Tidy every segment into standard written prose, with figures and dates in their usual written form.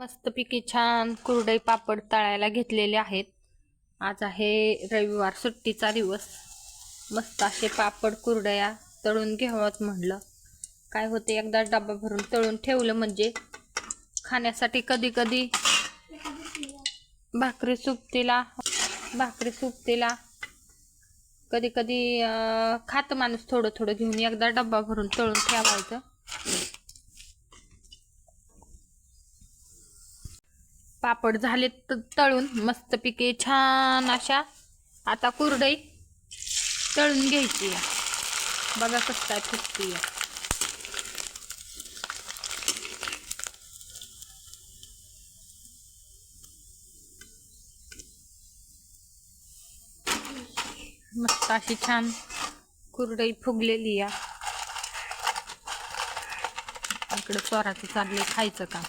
मस्तपैकी छान कुरडई पापड तळायला घेतलेले आहेत। आज आहे रविवार, सुट्टीचा दिवस। मस्त असे पापड कुरडया तळून घ्यावाच म्हणलं। काय होते, एकदा डबा भरून तळून ठेवलं म्हणजे खाण्यासाठी कधी कधी भाकरी सुपतीला कधी कधी खात माणूस थोडं थोडं घेऊन एकदा डबा भरून तळून ठेवायचं। पापड झाले तळून मस्तपैकी छान अशा। आता कुरडई तळून घ्यायची आहे। बघा कसं काय फुटती आहे। मस्त अशी छान कुरडई फुगलेली आहे। इकडे चोराचं चाललंय खायचं काम।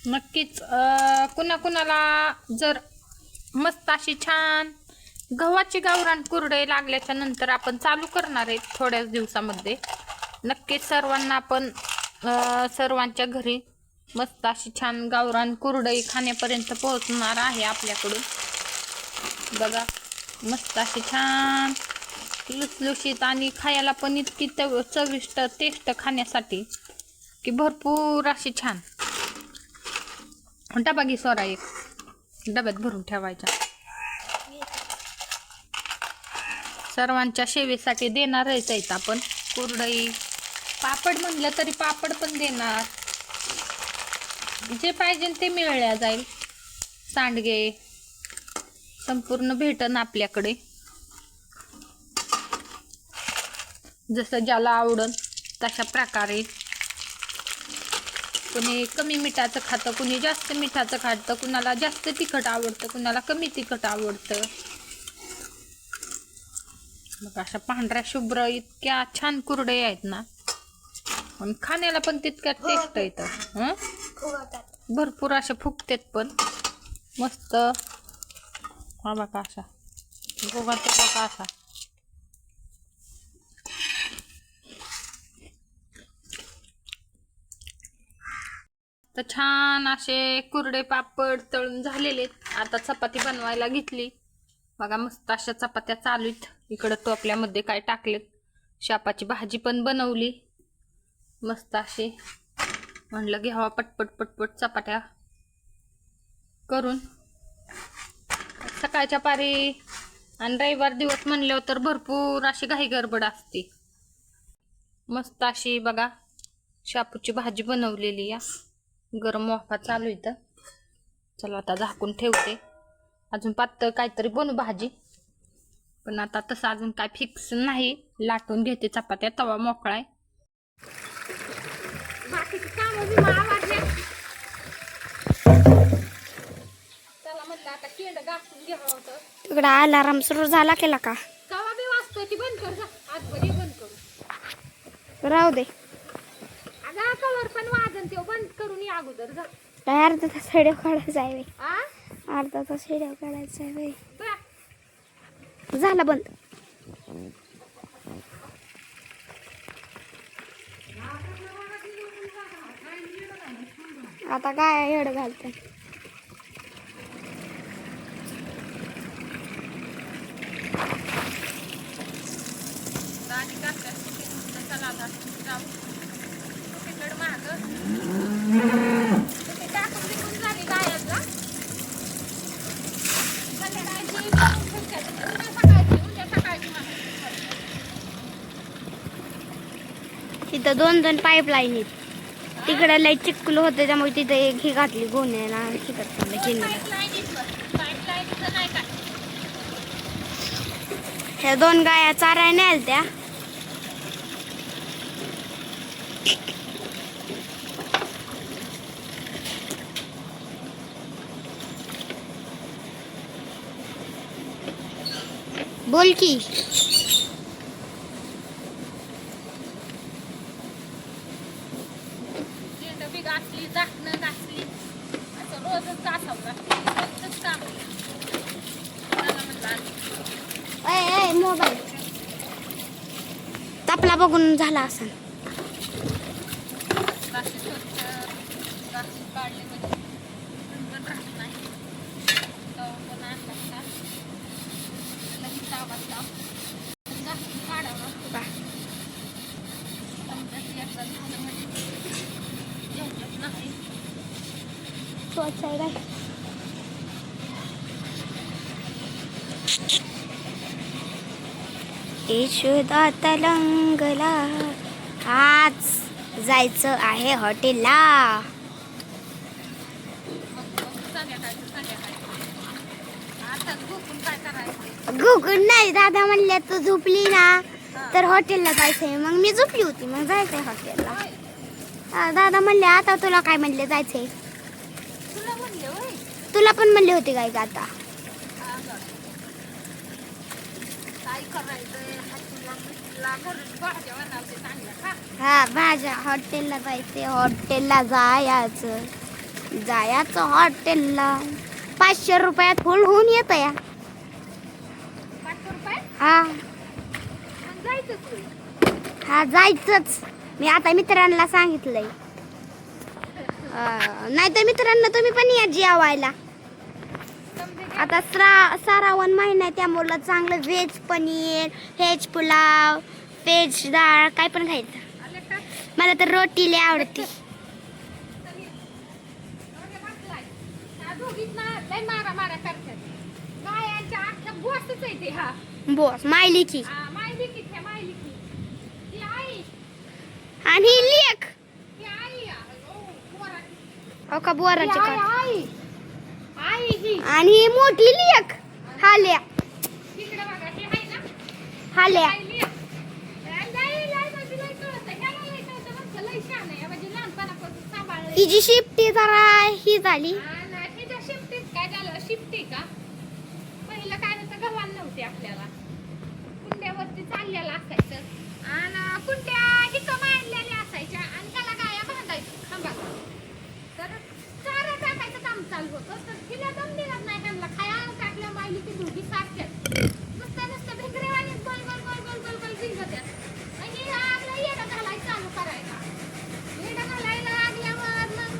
नक्कीच कुणाला जर मस्त अशी छान गव्हाची गावरान कुरडई लागल्याच्या नंतर आपण चालू करणार आहे थोड्याच दिवसामध्ये। नक्कीच सर्वांना आपण सर्वांच्या घरी मस्त अशी छान गावरान कुरडई खाण्यापर्यंत पोहोचणार आहे आपल्याकडून। बघा मस्त अशी छान लुसलुशीत आणि खायला पण इतकी चविष्ट टेस्ट खाण्यासाठी की भरपूर अशी छान। डबा घे सोरा, एक डब्यात भरून ठेवायचा। सर्वांच्या सेवेसाठी देणारच आहेत आपण कुरडई। पापड म्हणलं तरी पापड पण देणार, जे पाहिजे ते मिळल्या जाईल। सांडगे संपूर्ण भेटन आपल्याकडे, जसं ज्याला आवडन तशा प्रकारे। कुणी कमी मिठाचं खातं, कुणी जास्त मिठाचं खातं, कुणाला जास्त तिखट आवडतं, कुणाला कमी तिखट आवडतं। मग अशा पांढऱ्या शुभ्र इतक्या छान कुरडया आहेत ना, आणि खाण्याला पण तितक्या टेस्ट येतं। भरपूर अशा फुगतात पण मस्त। हा बघा अशा गोगाचा बघा असा। तर छान असे कुरडे पापड तळून झालेले। आता चपाती बनवायला घेतली। बघा मस्त अशा चपात्या चालू आहेत। इकडं टोपल्यामध्ये काय टाकलेत, शापाची भाजी पण बनवली मस्त अशी। म्हणलं घ्यावा पटपट पटपट चपात्या करून। सकाळच्या पारी आणि रविवार दिवस म्हणल्यावर तर भरपूर अशी घाई गडबड असते। मस्त अशी बघा शापूची भाजी बनवलेली या। गरम वाफा चालू इथं। चला आता झाकून ठेवते, अजून पातळ काहीतरी बनवू भाजी। पण आता तसं अजून काय फिक्स नाही। लाटून घेते चपात्या, तवा मोकळाय। बाकीची कामं बी आवडले। चला म्हटलं आता केंड गाठून घ्यावं होतं। तिकडे अलार्म सुरू झाला केला का? तवा बी वाजतोय, ती बंद कर जा। आज बरी बंद करू, राहू दे। अगं कवर पण वाजन, ते बंद करून या अगोदर जा। काय अर्धा तास व्हिडिओ काढायचा आहे? अर्धा तास व्हिडिओ काढायचा आहे। झाला बंद। आता काय हेड घालते? चला आता जाऊ तिकड माग टाकून बिकून झाली गायला। तिथं दोन दोन पाईपलाईन आहेत। तिकडे लई चिखल होते, त्यामुळे तिथे एक ही घातली गोण्याला ह्या दोन गाया चाराय नाही त्या। बोल की घासली, झाकणं घासली, असं रोज आवाजच तासावला रोजचंच काम आहे. मला म्हणलं आज ए मोबाईल तपला बघून झाला असं. राशी स्वच्छ राशी काढले म्हणजे पण राहत नाही. तवा पण आणला का लगेच आवाज राशी काढावा समजायचं एकदा झालं म्हणजे झंझट नाही. स्वच्छ आहे काय. यशोदा तलंगला आज जायचं आहे हॉटेलला. आता झोपून काय करायचं. गुगून नाही दादा म्हणले तू झोपली ना तर हॉटेलला जायचंय. मग मी झोपली होती मग जायचंय हॉटेलला. दादा म्हणले आता तुला काय म्हणले जायचंय. तुला म्हणले होय तुला पण म्हणले होते काय का आता. काय करायचंय हॉटेलला घरच भाज्या बनवते चांगल्या खा. हा भाज्या हॉटेलला जायचंय. हॉटेलला जायचं हॉटेलला. 500 रुपयात फुल होऊन येत या. 500 रुपये हा मग जायचं तू. हा जायचंच. मी आता मित्रांना सांगितलंय. नाहीतर मित्रांना तुम्ही पण या जेवायला. आता श्रावण महिना आहे त्यामुळे चांगलं veg paneer veg pulao veg डाळ काय पण खायचं. आले का मला तर रोटी लय आवडते. दोघीत ना लय मारा करतात. गायांच्या अख्ख्या बोसच आहे ते. हा बोस मायलीची मायलिकी त्या मायलिकी ती आई आणि ही लेक ती आई पोराची. हो का बोराची आई काढ. आई आई ही आणि ही मोठी लेक हाल्या तिकडे बघा हे आहे ना हाल्या. आई लिया. लय म्हणजे लय कळतं. ह्याला लय कळतं बरं का. लय छान आहे म्हणजे लहानपणापासून सांभाळलंय. हिची शिफ्टी जरा ही झाली. आणि तिच्या शिफ्टीत काय झालं शिफ्टी का पहिलं काय नव्हतं गव्हाण नव्हते आपल्याला. कुंड्यावरती चाललेलं असायचं आणि कुंड्या हिथं मांडलेल्या असायच्या आणि त्याला गाया बांधायचं खांबाला. तर चारा टाकायचं काम चालू होतं. तर तिला दम दिला नाही. त्यांना खायला टाकल्या मायली ती दोघी सारख्याच नुसतं भिंगरेवाणी गोल गोल गोल गोल गोल गोल भिंगत्यात. आणि आपलं येडं घालायचं चालू करायचा. येडं घालायला लागल्यावर मग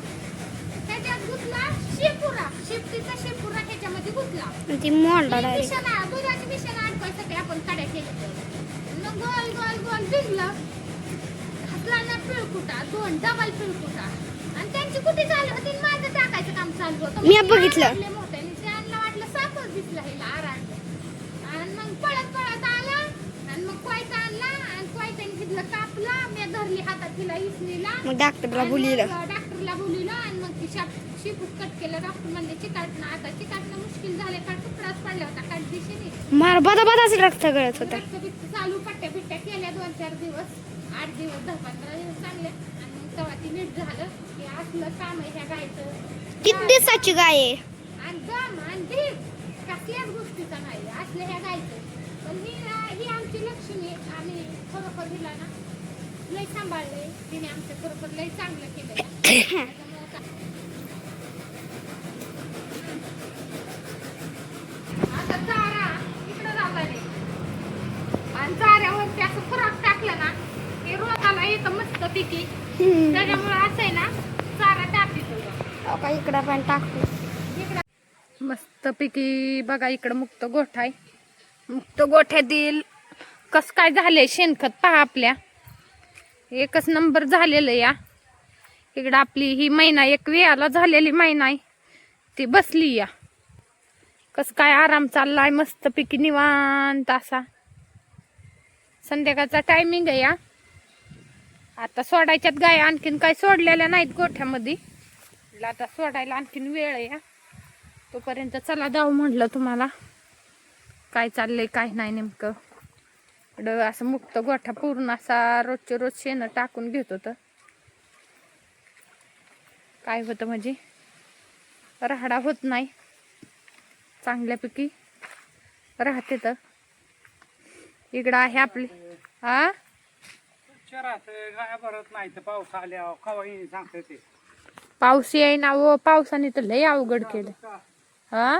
त्याच्यात गुतला शेपुरा. शिफ्टीचा शेपुरा त्याच्यामध्ये गुतला. ती मोंडा डायरेक्ट. दुधाची मिशन अडकवायसाठी आपण काड्या केल्या. मग गोल गोल गोल भिजलं. घातला ना पिळकुटा 2 डबल पिळकुटा आणि त्यांची कुठे चालू होती आणि माझं टाकायचं काम चालू होतं. मी बघितलं. मोठ्याने त्यांना वाटलं सापच दिसला हिला आराडलं. आणि मग पळत आला आणि मग कोयता आणला आणि कोयत्याने तिथलं कापला. मी धरली हातात तिला इसनीला. मग डॉक्टरला बोलिलं. डॉक्टरला बोलिलं आणि मग ती शिपूट कट केलं. डॉक्टर म्हणले चिकाटणं. आता चिकाटणं मुश्किल झाले का तुकडाच पडला होता काट दिशेने. मार बदाबदाच रक्त गळत होता. रक्त चालू पट्ट्या बिट्ट्या केल्या 2-4 दिवस 8 दिवस 10-15 दिवस चांगले. आणि मग तेव्हा ती नीट झालं की असलं काम आहे ह्या गायचं. किती दिवसाची गाय आहे. आणि दम आणि धीर कसल्याच गोष्टीचा नाही असलं ह्या गायचं. पण ही आमची लक्ष्मी. आम्ही खरोखर हिला ना लय सांभाळलंय. तिने आमचं खरोखर लय चांगलं केलंय. आता चारा इकडं जाताय आणि चाऱ्यावरती असं खुराक टाकलं ना हे रोगाला येतं मस्त पिकी. त्याच्यामुळे असं आहे ना चारा टाकीतो. का इकडं पण टाकतो. मस्त पिकी बघा इकडं मुक्त गोठा आहे. मुक्त गोठ्यातील कस काय झालंय शेणखत पहा. आपल्या एकच नंबर झालेलं या. इकडं आपली ही मैना एक वेळाला झालेली मैना आहे ती बसली या. कस काय आराम चाललाय मस्त पिकी निवांत असा. संध्याकाळचा टायमिंग आहे या. आता सोडायच्यात गाय आणखीन काय सोडलेल्या नाहीत गोठ्यामध्ये. आता सोडायला आणखीन वेळ आहे या. तोपर्यंत चला जाऊ म्हटलं तुम्हाला काय चाललंय काय नाही नेमकं. इकडं असं मुक्त गोठा पूर्ण असा रोजचे रोज शेण टाकून घेत होतं. काय होतं म्हणजे राहडा होत नाही. चांगल्यापैकी राहते. तर इकडं आहे आपली गाया भरत नाही तर पाऊस आल्या कवा येईल सांगते ते. पाऊस येईना व पावसाने तर लय अवघड केलं. हा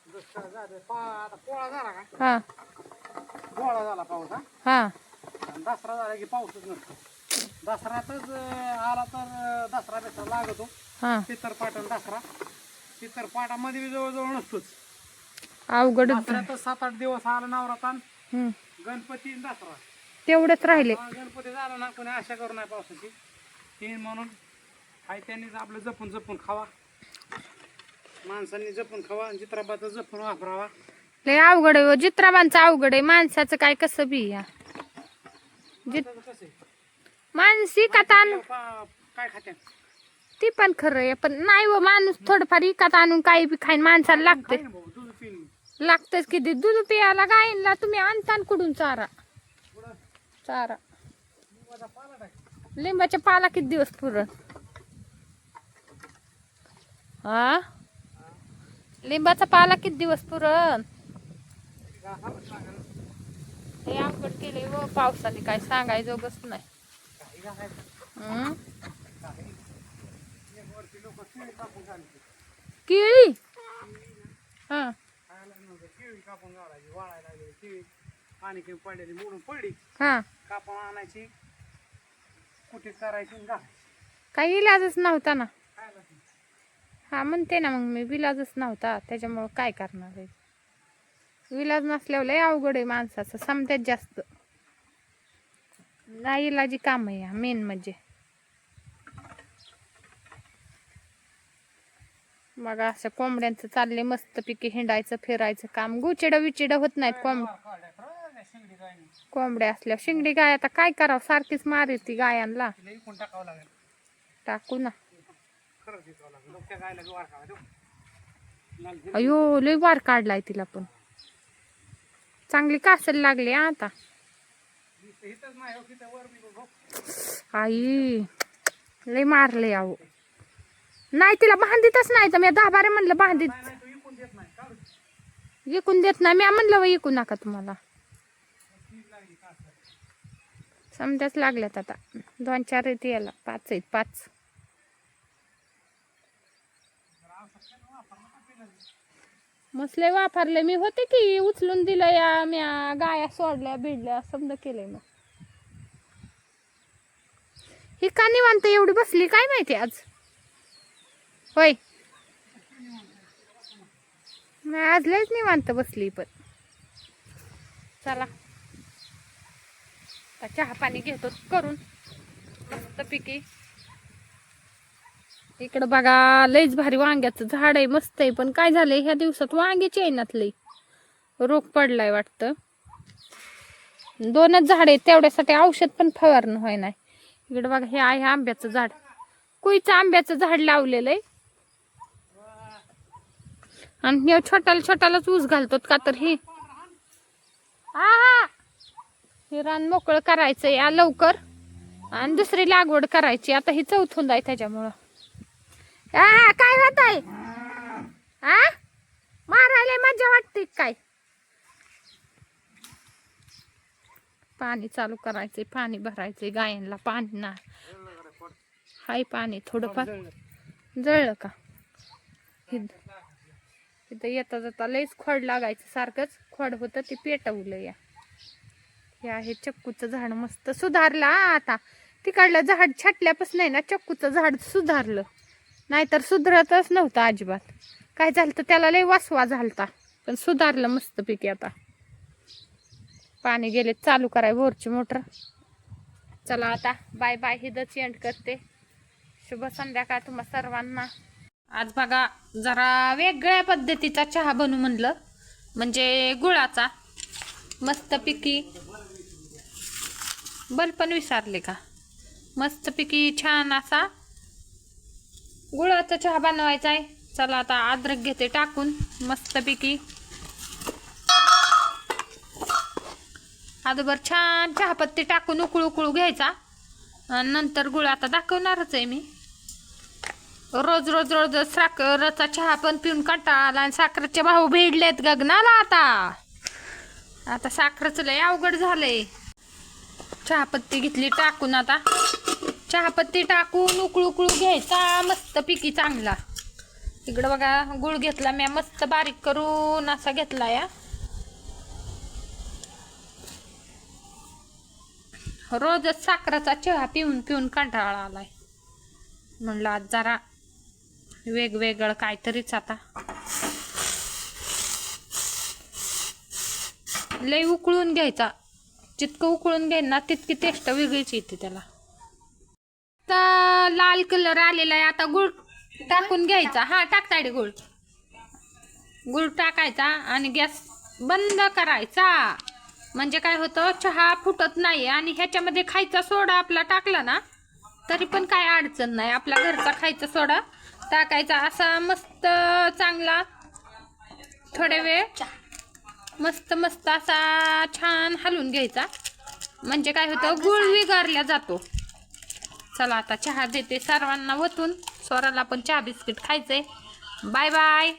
आता पोळा झाला का हा गोळा झाला पाऊस हा हा आणि दसरा झाला की पाऊसच नसतो. दसऱ्यातच आला तर दसरा बेसरा लागतो. हा पितरपाट आणि दसरा पितरपाटामध्ये बी जवळजवळ नसतोच. अवघड दसऱ्यातच 7-8 दिवस आला नवरात्रान हम्म गणपती आणि दसरा. तेवढंच राहिले. गणपती झाला ना कोणी आशा करू नाही पावसाची ती म्हणून हाय त्यांनीच आपलं जपून जपून खावा. माणसांनी जपून खावा आणि चित्राबाचा जपून वापरावा. लय अवघड आहे जित्राबांचं अवघड आहे. माणसाचं काय कसं बी या माणसाचं कसं आहे? माणूस इकत आणून काय खात्या ती पण खरं आहे पण नाही व माणूस थोडंफार इकत आणून काही बी खाईन माणसाला लागते. खाईन भाऊ दूध पिऊन लागतच किती दूध पियाला गायींला तुम्ही आणता न कुठून चारा चारा लिंबाच्या पाला किती दिवस पुरण हा लिंबाचा पाला किती दिवस पुरण हे अवघड केले व पावसाने काय सांगायचं बस नाही. हम्म. केळी हा केळी कापून घालायची वाळायला लागली केळी पाणी कमी पडलेली मोडून पडली हा कापून आणायची कुठे करायची आणि घालायची. काही इलाजच नव्हता ना. खायला ती. हा म्हणते ना मग मी विलाजच नव्हता त्याच्यामुळं काय करणार आहे. विलाज नसल्यावर लय अवघड आहे माणसाचं समत्यात जास्त नाही इलाजी काम आहे मेन म्हणजे. मग असं कोंबड्यांचं चालले मस्तपैकी हिंडायचं फिरायचं काम. गुचिडं विचिडं होत नाहीत काढल्या खरं त्या शेंगडी गायनी कोंबड्या असल्या. शिंगडी गाय आता काय करावं सारखीच मारी ती गायांना. तिला इकून टाकावं लागेल. टाकू ना. खरंच विकावं लागेल. लोक त्या गायला वार खावा देऊ. अयो लय वार काढलाय तिला पण चांगली कासल लागली हा आता. इथंच नाही हो तिथं वर बी बघ. आई लय मारले अहो. नाही तिला बांधितच नाही तर मी 10-12 म्हणलं बांधित नाही नाही तू इकून देत नाही काढू. विकून देत नाही. मी म्हणलं व विकू नका तुम्हाला. तीच लागली कासर. समजाच लागल्यात आता 2-4 आहेत याला 5 आहेत 5. मसले वापरले मी होते की उचलून दिलं या म्या गाया सोडल्या बिडल्या समजा केलंय. मग ही का निवांत एवढी बसली काय माहिती आज होय. नाही आज लयच निवांत बसली पण. चला आता चहा पाणी घेतो करून मस्तपैकी. इकडं बघा लयच भारी वांग्याचं झाड आहे मस्त आहे पण काय झालंय ह्या दिवसात वांग्याची येईनात लई रोग पडलाय वाटतं. 2च झाड आहेत तेवढ्यासाठी औषध पण फवारणं व्हाय नाही. इकडे बघा हे आहे आंब्याचं झाड. कुईचं आंब्याचं झाड लावलेलं आहे आणि हे छोटालाच ऊस घालतो का तर हे हा हे रान मोकळं करायचं या लवकर आणि दुसरी लागवड करायची. आता ही चौथुंद आहे त्याच्यामुळं. काय होत आहे हा मारायला मजा वाटते काय. पाणी चालू करायचंय पाणी भरायचंय गायांना पाणी ना हाय पाणी थोडंफार जळलं का. इथं येता जाता लयच खोड लागायचं सारखंच खोड होतं ते पेटवलं या. हे आहे चक्कूचं झाड मस्त सुधारलं आता. तिकडलं झाड छाटल्यापासून नाही ना चक्कूचं झाड सुधारलं नाहीतर सुधारतच नव्हतं अजिबात. काय झालं तर त्याला लय वासवा झालता पण सुधारलं मस्तपैकी आता. पाणी गेले चालू कराय बोरची मोटर. चला आता बाय बाय हिदच एंड करते. शुभ संध्याकाळ तुम्हा सर्वांना. आज बघा जरा वेगळ्या पद्धतीचा चहा बनवू म्हणलं म्हणजे गुळाचा मस्तपैकी. बल्ब पण विसरले का. मस्तपैकी छान असा गुळाचा चहा बनवायचा आहे. चला आता अद्रक घेते टाकून मस्तपैकी. अगोदर छान चहापत्ती टाकून उकळू घ्यायचा आणि नंतर गुळ आता दाखवणारच आहे मी. रोज साखरेचा चहा पण पिऊन कंटाळा आला आणि साखरेचे भाव भिडलेत गगनाला. आता साखरेचं लय अवघड झालंय. चहापत्ती घेतली टाकून आता चहापत्ती टाकून उकळू घ्यायचा मस्त पिकी चांगला. इकडं बघा गुळ घेतला मी मस्त बारीक करून असा घेतला या. रोजच साखरेचा चहा पिऊन कंटाळा आलाय. म्हणलं आज जरा वेगवेगळं काहीतरीच आता. लय उकळून घ्यायचा. जितकं उकळून घ्यायला ना तितकी टेस्ट वेगळीच येते त्याला. तर लाल कलर आलेला आहे. आता गुळ टाकून घ्यायचा. हा टाक ताडी गुळ टाकायचा आणि गॅस बंद करायचा. म्हणजे काय होतं चहा फुटत नाही. आणि ह्याच्यामध्ये खायचा सोडा आपला टाकला ना तरी पण काय अडचण नाही. आपला घरचा खायचा सोडा टाकायचा. असा मस्त चांगला थोडे वेळ मस्त असा छान हलवून घ्यायचा. म्हणजे काय होतं गुळ विगारला जातो. चला आता चहा देते सर्वांना वतून. स्वराला पण चहा बिस्किट खायचंय. Bye bye.